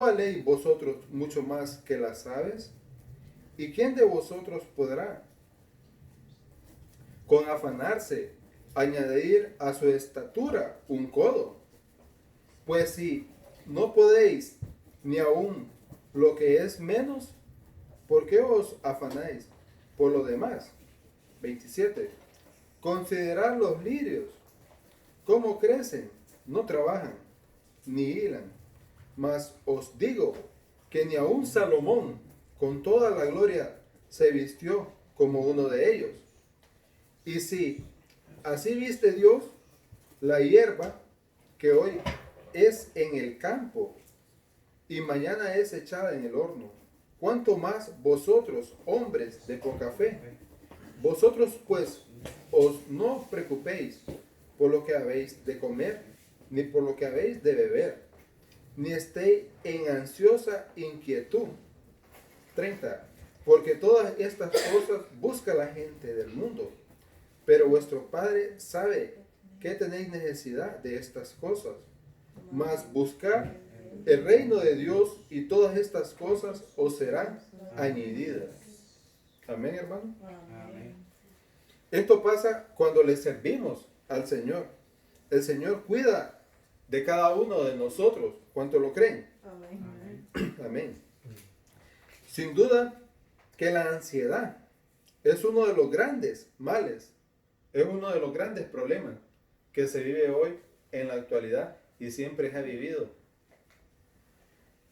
valéis vosotros mucho más que las aves? ¿Y quién de vosotros podrá, con afanarse, añadir a su estatura un codo? Pues si no podéis ni aun lo que es menos, ¿por qué os afanáis por lo demás? 27. Considerad los lirios, cómo crecen, no trabajan, ni hilan. Mas os digo que ni aun Salomón, con toda la gloria, se vistió como uno de ellos. Y si así viste Dios la hierba que hoy es en el campo y mañana es echada en el horno, ¿cuánto más vosotros, hombres de poca fe? Vosotros pues os no preocupéis por lo que habéis de comer, ni por lo que habéis de beber, ni estéis en ansiosa inquietud. 30. Porque todas estas cosas busca la gente del mundo, pero vuestro Padre sabe que tenéis necesidad de estas cosas. Mas buscar el reino de Dios y todas estas cosas os serán añadidas. Amén, hermano. Amén. Esto pasa cuando le servimos al Señor. El Señor cuida de cada uno de nosotros. ¿Cuánto lo creen? Amén. Amén. Sin duda que la ansiedad es uno de los grandes males, es uno de los grandes problemas que se vive hoy en la actualidad y siempre se ha vivido.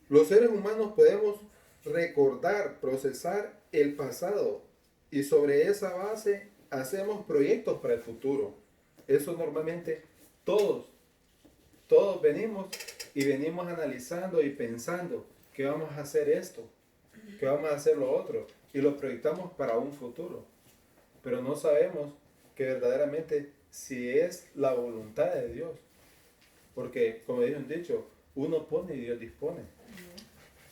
Los seres humanos podemos recordar, procesar el pasado y sobre esa base hacemos proyectos para el futuro. Eso normalmente todos venimos y venimos analizando y pensando que vamos a hacer esto, que vamos a hacer lo otro y lo proyectamos para un futuro. Pero no sabemos que verdaderamente si es la voluntad de Dios. Porque, como dice un dicho, uno pone y Dios dispone.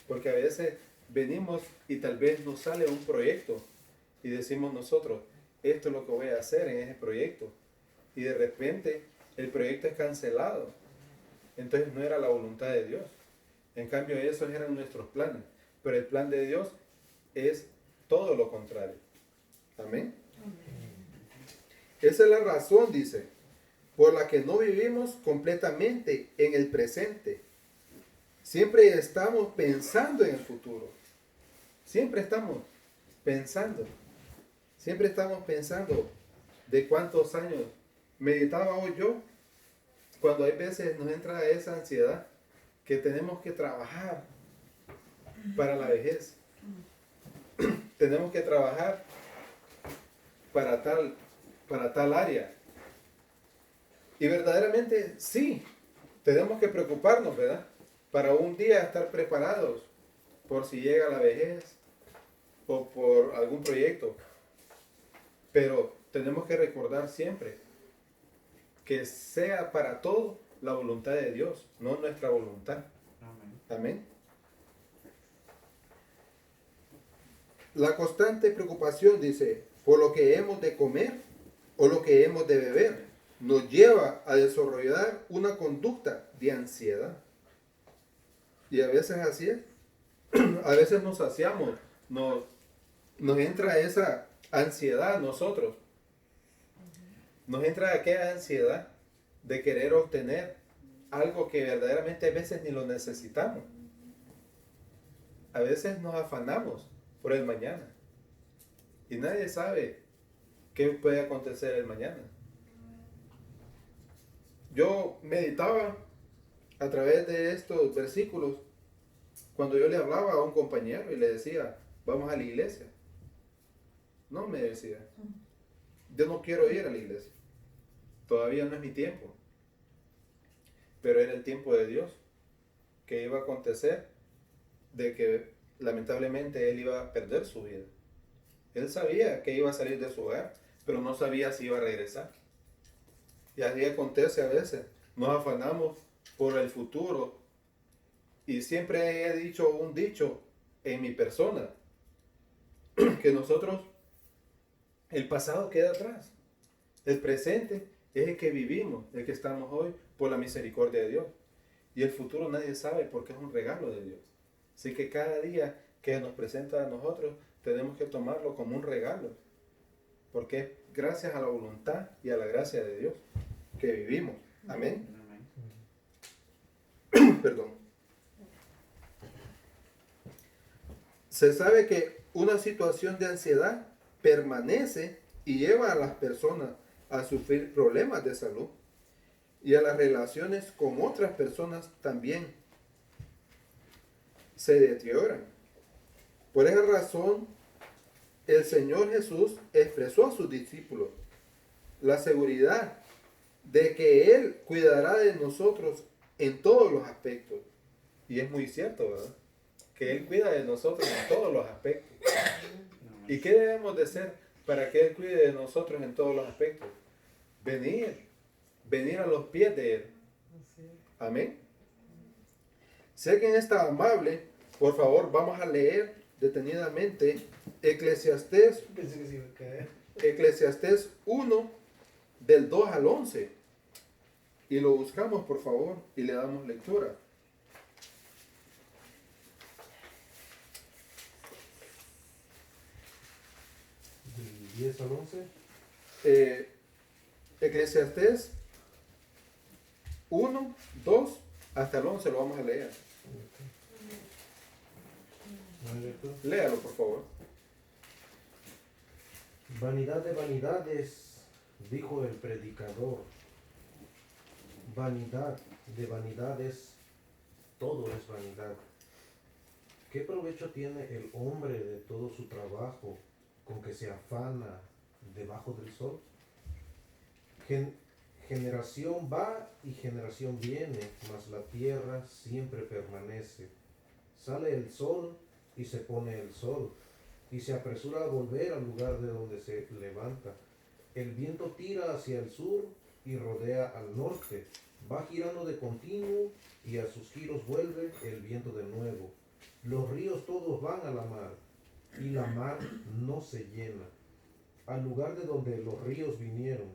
Porque a veces venimos y tal vez nos sale un proyecto y decimos nosotros, esto es lo que voy a hacer en ese proyecto. Y de repente el proyecto es cancelado. Entonces no era la voluntad de Dios. En cambio, esos eran nuestros planes. Pero el plan de Dios es todo lo contrario. Amén. Esa es la razón, dice, por la que no vivimos completamente en el presente. Siempre estamos pensando en el futuro. Siempre estamos pensando. Siempre estamos pensando de cuántos años. Meditaba hoy yo, cuando hay veces nos entra esa ansiedad, que tenemos que trabajar para la vejez. Tenemos que trabajar para tal área. Y verdaderamente sí, tenemos que preocuparnos, ¿verdad? Para un día estar preparados por si llega la vejez o por algún proyecto. Pero tenemos que recordar siempre que sea para todo la voluntad de Dios, no nuestra voluntad. Amén. Amén. La constante preocupación, dice, por lo que hemos de comer o lo que hemos de beber, nos lleva a desarrollar una conducta de ansiedad. Y a veces así es. A veces nos saciamos, nos entra esa ansiedad a nosotros. Nos entra aquella ansiedad de querer obtener algo que verdaderamente a veces ni lo necesitamos. A veces nos afanamos por el mañana. Y nadie sabe qué puede acontecer el mañana. Yo meditaba a través de estos versículos cuando yo le hablaba a un compañero y le decía, vamos a la iglesia. No, me decía, yo no quiero ir a la iglesia. Todavía no es mi tiempo. Pero era el tiempo de Dios que iba a acontecer, de que lamentablemente él iba a perder su vida. Él sabía que iba a salir de su hogar, pero no sabía si iba a regresar. Y así acontece a veces. Nos afanamos por el futuro. Y siempre he dicho un dicho en mi persona, que nosotros, el pasado queda atrás. El presente es el que vivimos, el que estamos hoy, por la misericordia de Dios. Y el futuro nadie sabe porque es un regalo de Dios. Así que cada día que nos presenta a nosotros tenemos que tomarlo como un regalo. Porque es gracias a la voluntad y a la gracia de Dios que vivimos. Amén. Perdón. Se sabe que una situación de ansiedad permanece y lleva a las personas a sufrir problemas de salud y a las relaciones con otras personas también se deterioran. Por esa razón, el Señor Jesús expresó a sus discípulos la seguridad de que Él cuidará de nosotros en todos los aspectos. Y es muy cierto, ¿verdad? Que Él cuida de nosotros en todos los aspectos. ¿Y qué debemos de hacer para que Él cuide de nosotros en todos los aspectos? Venir a los pies de Él. Amén. Si alguien está amable, por favor, vamos a leer detenidamente Eclesiastés, Pensé que se iba a caer. Eclesiastés 1, del 2 al 11. Y lo buscamos, por favor, y le damos lectura. Del 10 al 11. Eclesiastés 1, 2 hasta el 11 lo vamos a leer. Léalo, por favor. Vanidad de vanidades, dijo el predicador. Vanidad de vanidades, todo es vanidad. ¿Qué provecho tiene el hombre de todo su trabajo con que se afana debajo del sol? Generación va y generación viene, mas la tierra siempre permanece. Sale el sol y se pone el sol, y se apresura a volver al lugar de donde se levanta. El viento tira hacia el sur y rodea al norte. Va girando de continuo y a sus giros vuelve el viento de nuevo. Los ríos todos van a la mar y la mar no se llena. Al lugar de donde los ríos vinieron,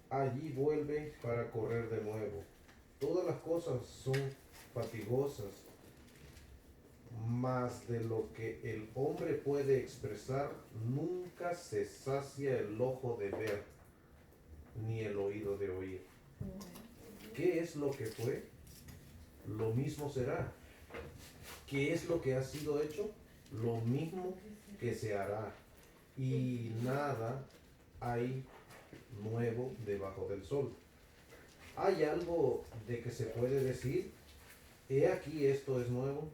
allí vuelve para correr de nuevo. Todas las cosas son fatigosas, mas de lo que el hombre puede expresar nunca se sacia el ojo de ver, ni el oído de oír. ¿Qué es lo que fue? Lo mismo será. ¿Qué es lo que ha sido hecho? Lo mismo que se hará. Y nada hay nuevo debajo del sol. ¿Hay algo de que se puede decir? He aquí esto es nuevo.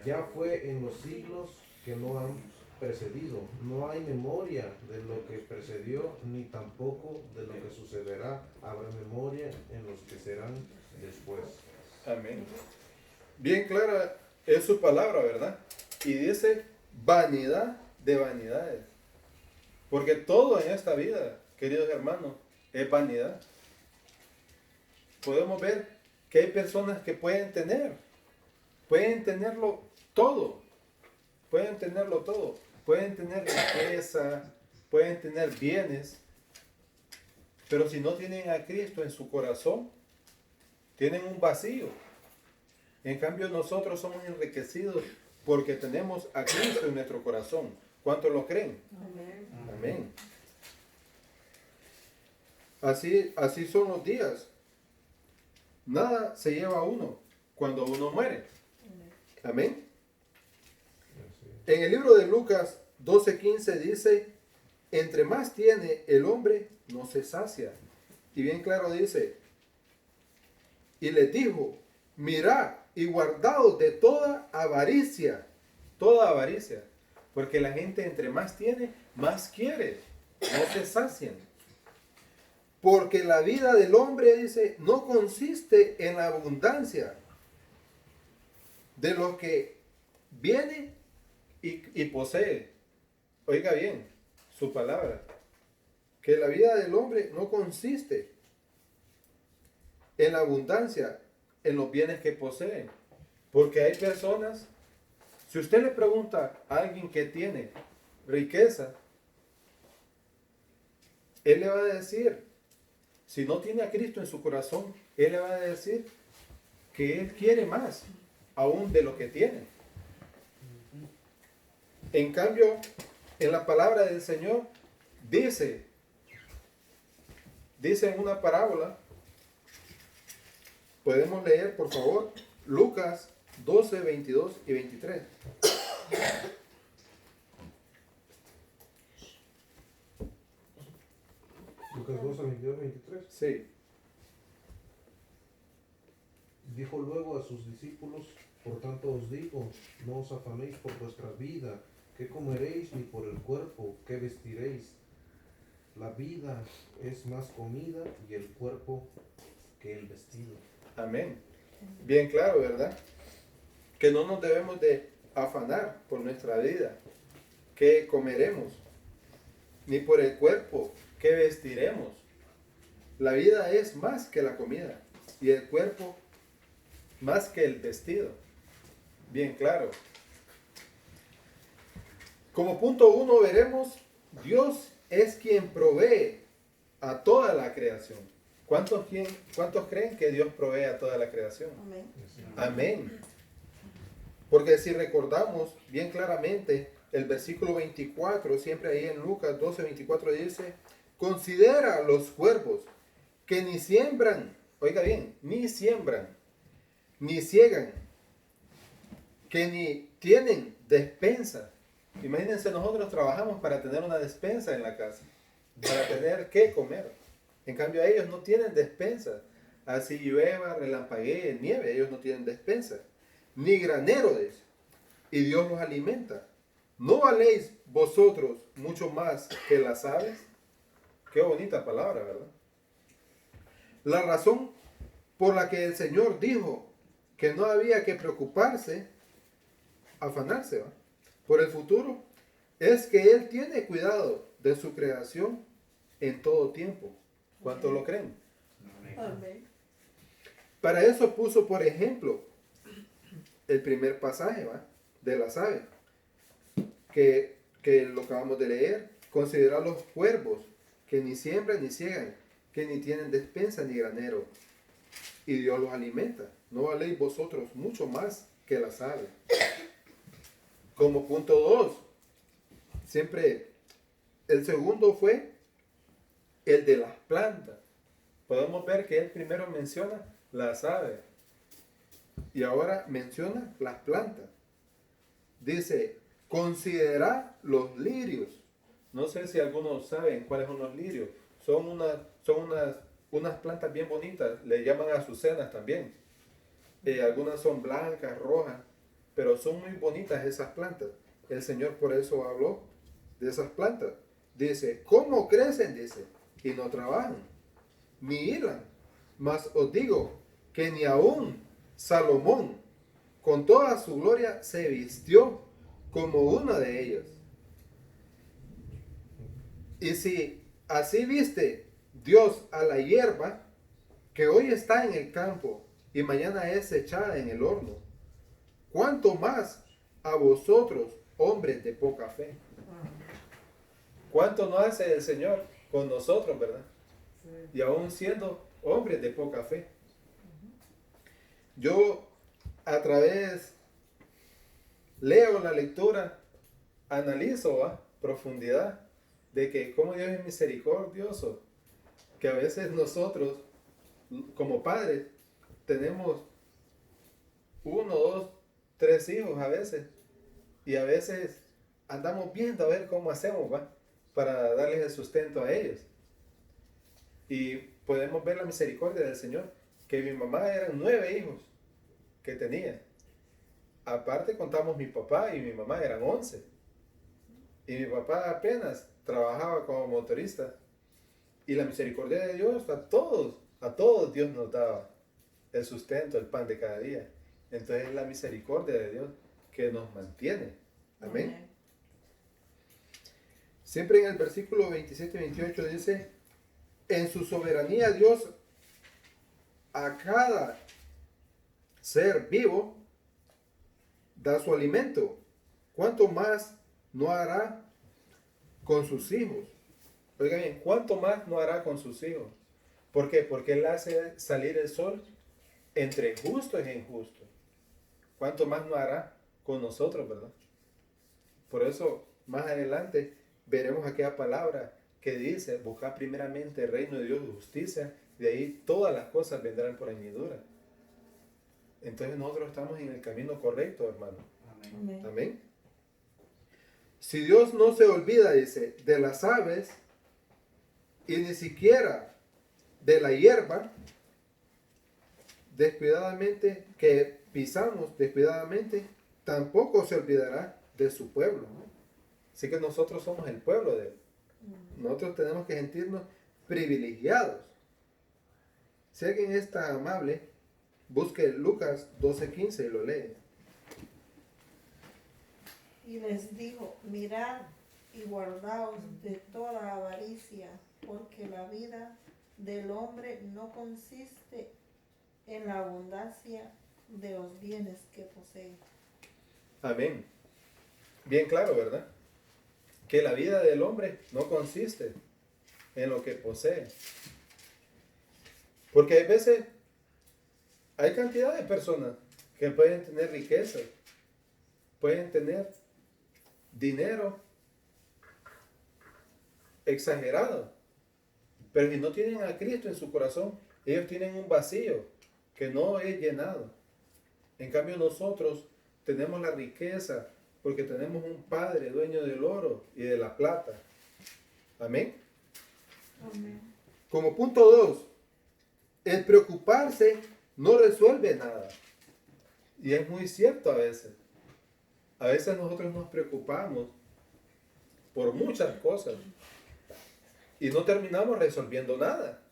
Ya fue en los siglos que no han precedido. No hay memoria de lo que precedió, ni tampoco de lo que sucederá. Habrá memoria en los que serán después. Amén. Bien clara es su palabra, ¿verdad? Y dice vanidad de vanidades. Porque todo en esta vida, queridos hermanos, es vanidad. Podemos ver que hay personas que pueden tenerlo todo. Pueden tenerlo todo. Pueden tener riqueza, pueden tener bienes. Pero si no tienen a Cristo en su corazón, tienen un vacío. En cambio, nosotros somos enriquecidos porque tenemos a Cristo en nuestro corazón. ¿Cuántos lo creen? Amén. Amén. Así son los días. Nada se lleva a uno cuando uno muere. Amén. En el libro de Lucas 12:15 dice, entre más tiene el hombre, no se sacia. Y bien claro dice, y les dijo, mirad y guardaos de toda avaricia. Toda avaricia. Porque la gente entre más tiene, más quiere. No se sacian. Porque la vida del hombre, dice, no consiste en la abundancia de lo que viene y posee. Oiga bien, su palabra. Que la vida del hombre no consiste en la abundancia, en los bienes que posee. Porque hay personas, si usted le pregunta a alguien que tiene riqueza, él le va a decir, si no tiene a Cristo en su corazón, él le va a decir que Él quiere más, aún de lo que tiene. En cambio, en la palabra del Señor dice en una parábola, podemos leer por favor Lucas 12, 22 y 23. Lucas 12, 22, 23. Sí. Dijo luego a sus discípulos, por tanto os digo, no os afanéis por vuestra vida, qué comeréis, ni por el cuerpo, qué vestiréis. La vida es más comida y el cuerpo que el vestido. Amén. Bien claro, ¿verdad? Que no nos debemos de afanar por nuestra vida, qué comeremos, ni por el cuerpo, qué vestiremos. La vida es más que la comida y el cuerpo más que el vestido. Bien claro. Como punto 1 veremos, Dios es quien provee a toda la creación. ¿Cuántos creen que Dios provee a toda la creación? Amén. Amén. Porque si recordamos bien claramente el versículo 24, siempre ahí en Lucas 12, 24 dice, considera los cuervos que ni siembran, oiga bien, ni siembran, ni ciegan, que ni tienen despensa. Imagínense, nosotros trabajamos para tener una despensa en la casa, para tener qué comer. En cambio, ellos no tienen despensa. Así llueva, relampaguee, nieve, ellos no tienen despensa. Ni granero de eso. Y Dios los alimenta. ¿No valéis vosotros mucho más que las aves? Qué bonita palabra, ¿verdad? La razón por la que el Señor dijo que no había que preocuparse, afanarse, ¿va?, por el futuro, es que Él tiene cuidado de su creación en todo tiempo. ¿Cuántos lo creen? Amén. Para eso puso, por ejemplo, el primer pasaje, ¿va?, de las aves, que lo acabamos de leer. Considera los cuervos, que ni siembran ni ciegan, que ni tienen despensa ni granero, y Dios los alimenta. ¿No valéis vosotros mucho más que las aves? Como punto 2, siempre el segundo fue el de las plantas. Podemos ver que él primero menciona las aves y ahora menciona las plantas. Dice, considera los lirios. No sé si algunos saben cuáles son los lirios. Son unas plantas bien bonitas, le llaman azucenas también. Algunas son blancas, rojas, pero son muy bonitas esas plantas. El Señor por eso habló de esas plantas. Dice, ¿cómo crecen? Dice, y no trabajan, ni hilan. Mas os digo que ni aún Salomón, con toda su gloria, se vistió como una de ellas. Y si así viste Dios a la hierba, que hoy está en el campo y mañana es echada en el horno, ¿cuánto más a vosotros, hombres de poca fe? ¿Cuánto no hace el Señor con nosotros, verdad? Y aún siendo hombres de poca fe. Yo a través leo la lectura, analizo a profundidad de que como Dios es misericordioso, que a veces nosotros como padres tenemos 1, 2, 3 hijos a veces, y a veces andamos viendo a ver cómo hacemos, ¿va?, para darles el sustento a ellos. Y podemos ver la misericordia del Señor, que mi mamá eran 9 hijos que tenía. Aparte contamos mi papá y mi mamá eran 11. Y mi papá apenas trabajaba como motorista. Y la misericordia de Dios a todos Dios nos daba el sustento, el pan de cada día. Entonces es la misericordia de Dios que nos mantiene. Amén. Siempre en el versículo 27 y 28 dice, en su soberanía Dios a cada ser vivo da su alimento. ¿Cuánto más no hará con sus hijos? Oigan bien, ¿cuánto más no hará con sus hijos? ¿Por qué? Porque Él hace salir el sol entre justos e injustos. ¿Cuánto más no hará con nosotros, verdad? Por eso, más adelante, veremos aquella palabra que dice, buscar primeramente el reino de Dios y justicia, de ahí todas las cosas vendrán por añadidura. Entonces nosotros estamos en el camino correcto, hermano. Amén. Amén. Si Dios no se olvida, dice, de las aves y ni siquiera de la hierba, descuidadamente, que pisamos descuidadamente, tampoco se olvidará de su pueblo. Así que nosotros somos el pueblo de Él. Nosotros tenemos que sentirnos privilegiados. Si alguien está amable, busque Lucas 12:15 y lo lee. Y les dijo, mirad y guardaos de toda avaricia, porque la vida del hombre no consiste en la abundancia de los bienes que posee. Amén. Bien claro, ¿verdad? Que la vida del hombre no consiste en lo que posee. Porque hay veces, hay cantidad de personas que pueden tener riqueza, pueden tener dinero exagerado, pero si no tienen a Cristo en su corazón, ellos tienen un vacío que no es llenado. En cambio nosotros tenemos la riqueza porque tenemos un Padre dueño del oro y de la plata. Amén. Amén. Como punto 2, el preocuparse no resuelve nada. Y es muy cierto a veces. A veces nosotros nos preocupamos por muchas cosas y no terminamos resolviendo nada.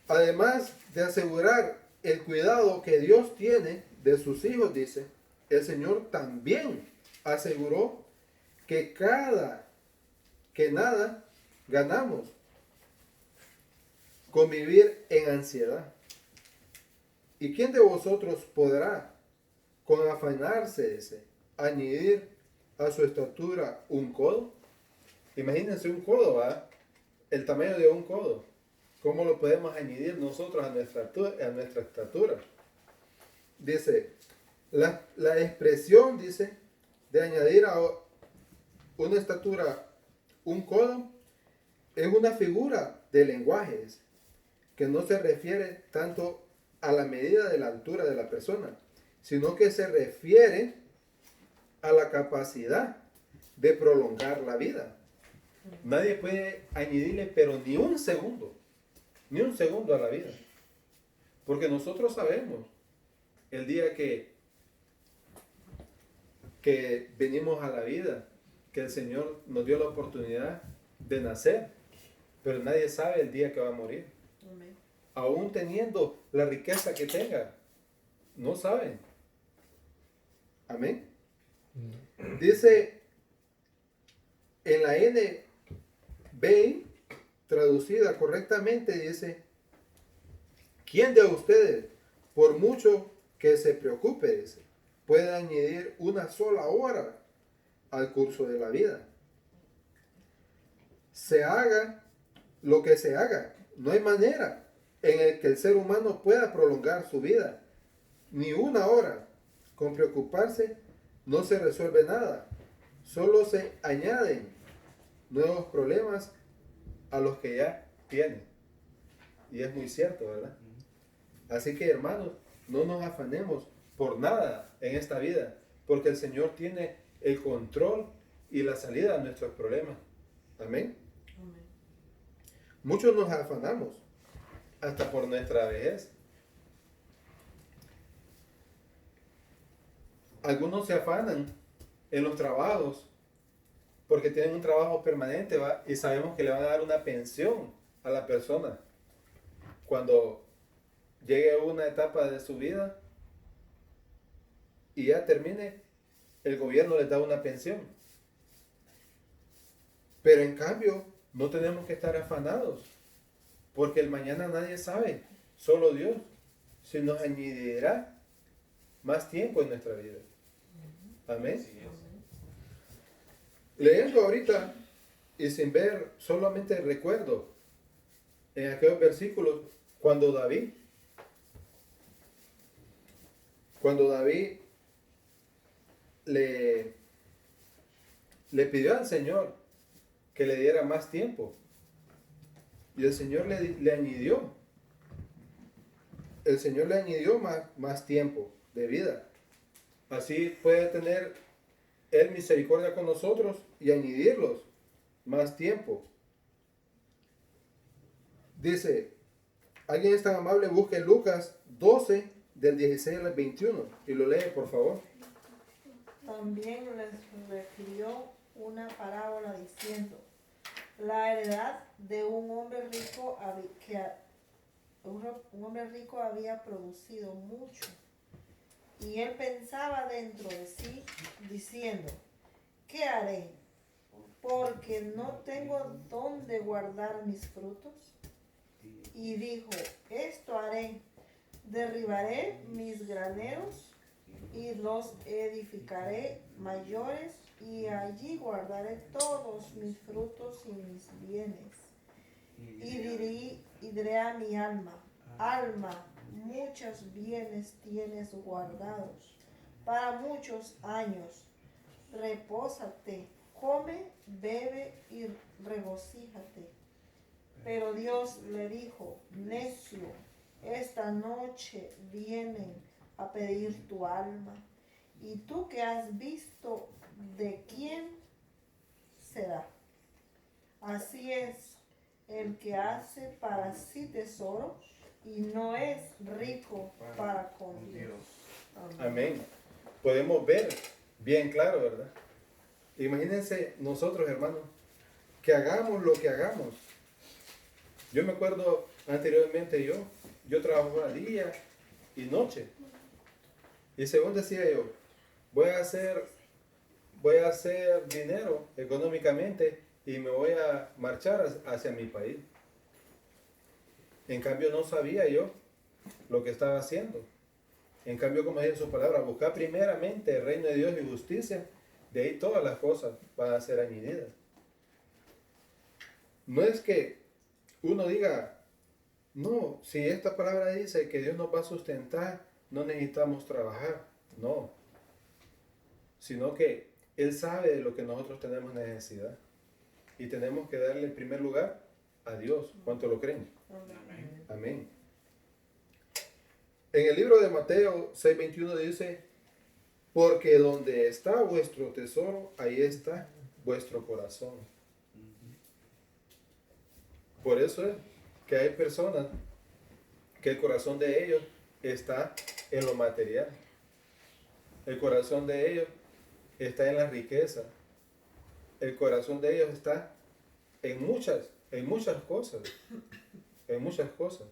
Además de asegurar el cuidado que Dios tiene de sus hijos, dice, el Señor también aseguró que nada ganamos con vivir en ansiedad. ¿Y quién de vosotros podrá, con afanarse, añadir a su estatura un codo? Imagínense un codo, ¿va? El tamaño de un codo. ¿Cómo lo podemos añadir nosotros a nuestra estatura? Dice, la expresión, dice, de añadir a una estatura un codo, es una figura de lenguaje, dice, que no se refiere tanto a la medida de la altura de la persona, sino que se refiere a la capacidad de prolongar la vida. Nadie puede añadirle, pero ni un segundo a la vida. Porque nosotros sabemos el día que venimos a la vida, que el Señor nos dio la oportunidad de nacer, pero nadie sabe el día que va a morir. Amén. Aún teniendo la riqueza que tenga, no saben. Amén. Dice en la NBI, traducida correctamente, dice, ¿quién de ustedes, por mucho que se preocupe, dice, puede añadir una sola hora al curso de la vida? Se haga lo que se haga, no hay manera en el que el ser humano pueda prolongar su vida, ni una hora. Con preocuparse no se resuelve nada, solo se añaden nuevos problemas a los que ya tienen. Y es muy cierto, ¿verdad? Así que, hermanos, no nos afanemos por nada en esta vida, porque el Señor tiene el control y la salida a nuestros problemas. Amén. Amén. Muchos nos afanamos hasta por nuestra vejez. Algunos se afanan en los trabajos porque tienen un trabajo permanente, ¿va? Y sabemos que le van a dar una pensión a la persona cuando llegue a una etapa de su vida y ya termine, el gobierno les da una pensión. Pero en cambio, no tenemos que estar afanados, porque el mañana nadie sabe, solo Dios, si nos añadirá más tiempo en nuestra vida. Amén. Así es. Leyendo ahorita y sin ver, solamente recuerdo en aquellos versículos Cuando David, cuando David le pidió al Señor que le diera más tiempo, y el Señor le añadió. El Señor le añadió más tiempo de vida. Así puede tener Él misericordia con nosotros y añadirlos más tiempo. Dice, alguien es tan amable, busque Lucas 12, del 16 al 21, y lo lee, por favor. También les refirió una parábola diciendo, la heredad de un hombre rico un hombre rico había producido mucho. Y él pensaba dentro de sí, diciendo, ¿qué haré? Porque no tengo dónde guardar mis frutos. Y dijo, esto haré, derribaré mis graneros y los edificaré mayores, y allí guardaré todos mis frutos y mis bienes. Y diré a mi alma, alma, muchos bienes tienes guardados para muchos años. Repósate, come, bebe y regocíjate. Pero Dios le dijo, necio, esta noche vienen a pedir tu alma, y tú que has visto de quién será. Así es el que hace para sí tesoro y no es rico para con Dios. Amén. Podemos ver bien claro, ¿verdad? Imagínense nosotros, hermanos, que hagamos lo que hagamos. Yo me acuerdo anteriormente yo trabajaba día y noche. Y según decía yo, voy a hacer dinero económicamente y me voy a marchar hacia mi país. En cambio no sabía yo lo que estaba haciendo. En cambio, como dice su palabra, buscar primeramente el reino de Dios y justicia, de ahí todas las cosas van a ser añadidas. No es que uno diga, no, si esta palabra dice que Dios nos va a sustentar, no necesitamos trabajar. No. Sino que Él sabe de lo que nosotros tenemos necesidad. Y tenemos que darle en primer lugar a Dios. ¿Cuánto lo creen? Amén. Amén. En el libro de Mateo 6:21 dice, porque donde está vuestro tesoro, ahí está vuestro corazón. Por eso es que hay personas que el corazón de ellos está en lo material. El corazón de ellos está en la riqueza. El corazón de ellos está en muchas cosas. En muchas cosas.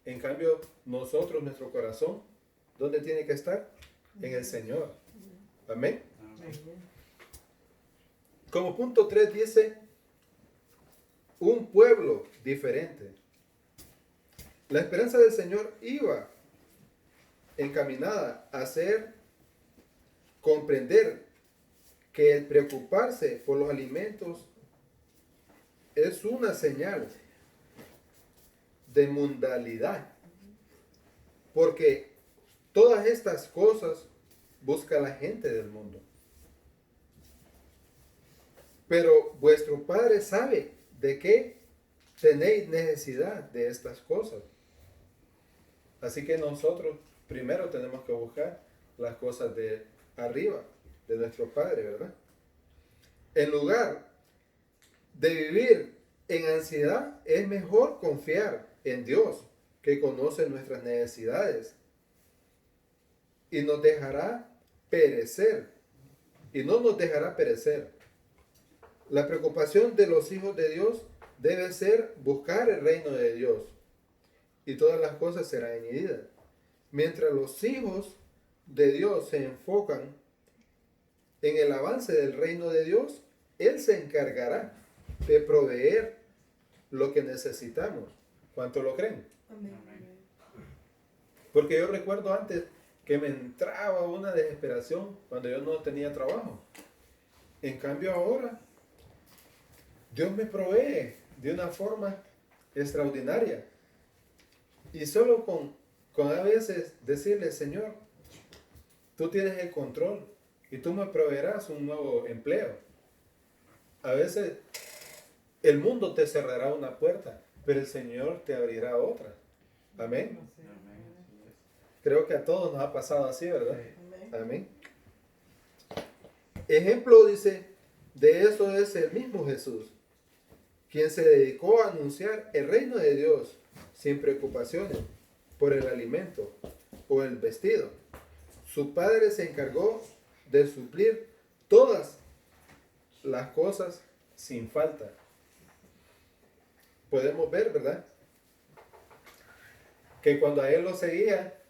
En cambio, nosotros, nuestro corazón, ¿dónde tiene que estar? En el Señor. Amén. Como punto 3 dice, un pueblo diferente. La esperanza del Señor iba encaminada a hacer comprender que el preocuparse por los alimentos es una señal de mundanalidad, porque todas estas cosas busca la gente del mundo. Pero vuestro Padre sabe de qué tenéis necesidad de estas cosas. Así que nosotros primero tenemos que buscar las cosas de arriba, de nuestro Padre, ¿verdad? En lugar de vivir en ansiedad, es mejor confiar en Dios, que conoce nuestras necesidades y nos dejará perecer, y no nos dejará perecer. La preocupación de los hijos de Dios debe ser buscar el reino de Dios, y todas las cosas serán añadidas. Mientras los hijos de Dios se enfocan en el avance del reino de Dios, Él se encargará de proveer lo que necesitamos. ¿Cuánto lo creen? Amén. Porque yo recuerdo antes que me entraba una desesperación cuando yo no tenía trabajo. En cambio ahora, Dios me provee de una forma extraordinaria. Y solo con a veces decirle, Señor, tú tienes el control y tú me proveerás un nuevo empleo. A veces el mundo te cerrará una puerta, pero el Señor te abrirá otra. Amén. Creo que a todos nos ha pasado así, ¿verdad? Amén. Ejemplo, dice, de eso es el mismo Jesús, quien se dedicó a anunciar el reino de Dios sin preocupaciones por el alimento o el vestido. Su Padre se encargó de suplir todas las cosas sin falta. Podemos ver, ¿verdad?, que cuando a él lo seguía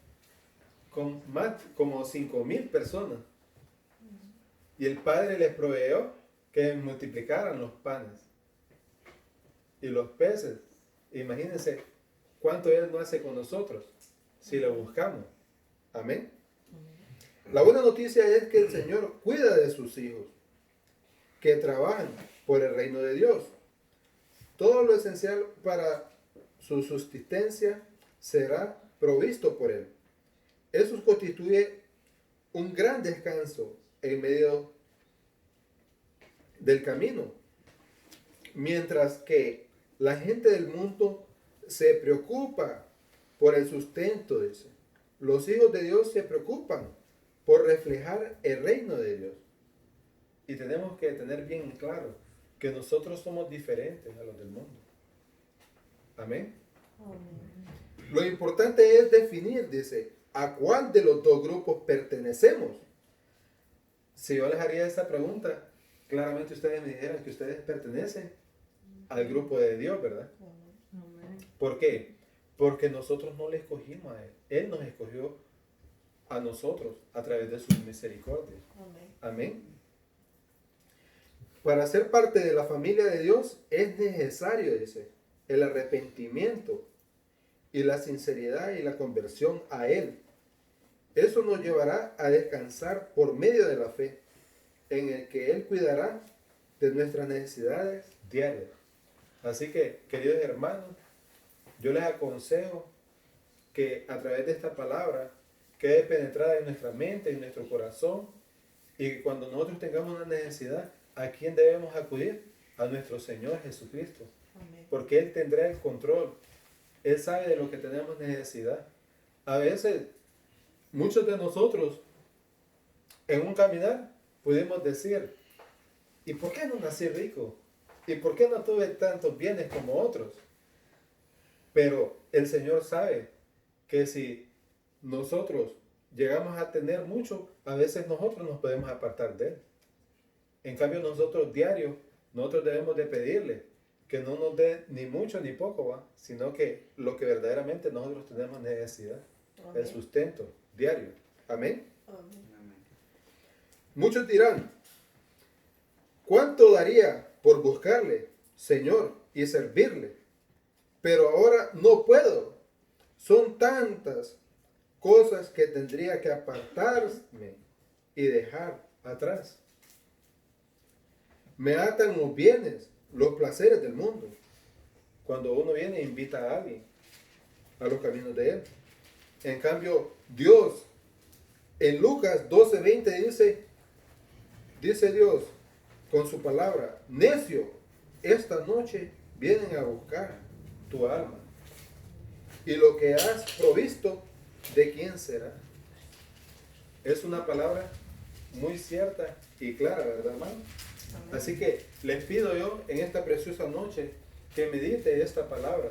con más como 5,000 personas, y el Padre les proveyó que multiplicaran los panes y los peces. Imagínense cuánto Él no hace con nosotros si lo buscamos. Amén. La buena noticia es que el Señor cuida de sus hijos que trabajan por el reino de Dios. Todo lo esencial para su subsistencia será provisto por Él. Eso constituye un gran descanso en medio del camino. Mientras que la gente del mundo se preocupa por el sustento, dice, los hijos de Dios se preocupan por reflejar el reino de Dios. Y tenemos que tener bien claro que nosotros somos diferentes a los del mundo. Amén. Lo importante es definir, dice, a cuál de los dos grupos pertenecemos. Si yo les haría esta pregunta, claramente ustedes me dijeran que ustedes pertenecen al grupo de Dios, ¿verdad? ¿Por qué? Porque nosotros no le escogimos a Él. Él nos escogió a nosotros a través de sus misericordias. Amén. Para ser parte de la familia de Dios es necesario, dice, el arrepentimiento y la sinceridad y la conversión a Él. Eso nos llevará a descansar por medio de la fe, en el que Él cuidará de nuestras necesidades diarias. Así que, queridos hermanos, yo les aconsejo que a través de esta palabra quede penetrada en nuestra mente, en nuestro corazón, y que cuando nosotros tengamos una necesidad, ¿a quién debemos acudir? A nuestro Señor Jesucristo. Amén. Porque Él tendrá el control. Él sabe de lo que tenemos necesidad. A veces, muchos de nosotros, en un caminar, pudimos decir, ¿y por qué no nací rico? ¿Y por qué no tuve tantos bienes como otros? Pero el Señor sabe que si nosotros llegamos a tener mucho, a veces nosotros nos podemos apartar de Él. En cambio, nosotros diario, nosotros debemos de pedirle que no nos dé ni mucho ni poco, ¿va?, sino que lo que verdaderamente nosotros tenemos necesidad, el sustento diario. Amén. Muchos dirán, ¿cuánto daría por buscarle, Señor, y servirle? Pero ahora no puedo. Son tantas cosas que tendría que apartarme y dejar atrás. Me atan los bienes, los placeres del mundo. Cuando uno viene e invita a alguien a los caminos de Él. En cambio, Dios, en Lucas 12:20 dice Dios con su palabra, necio, esta noche vienen a buscar tu alma. Y lo que has provisto, ¿de quién será? Es una palabra muy cierta y clara, ¿verdad, hermano? Así que les pido yo en esta preciosa noche que medite esta palabra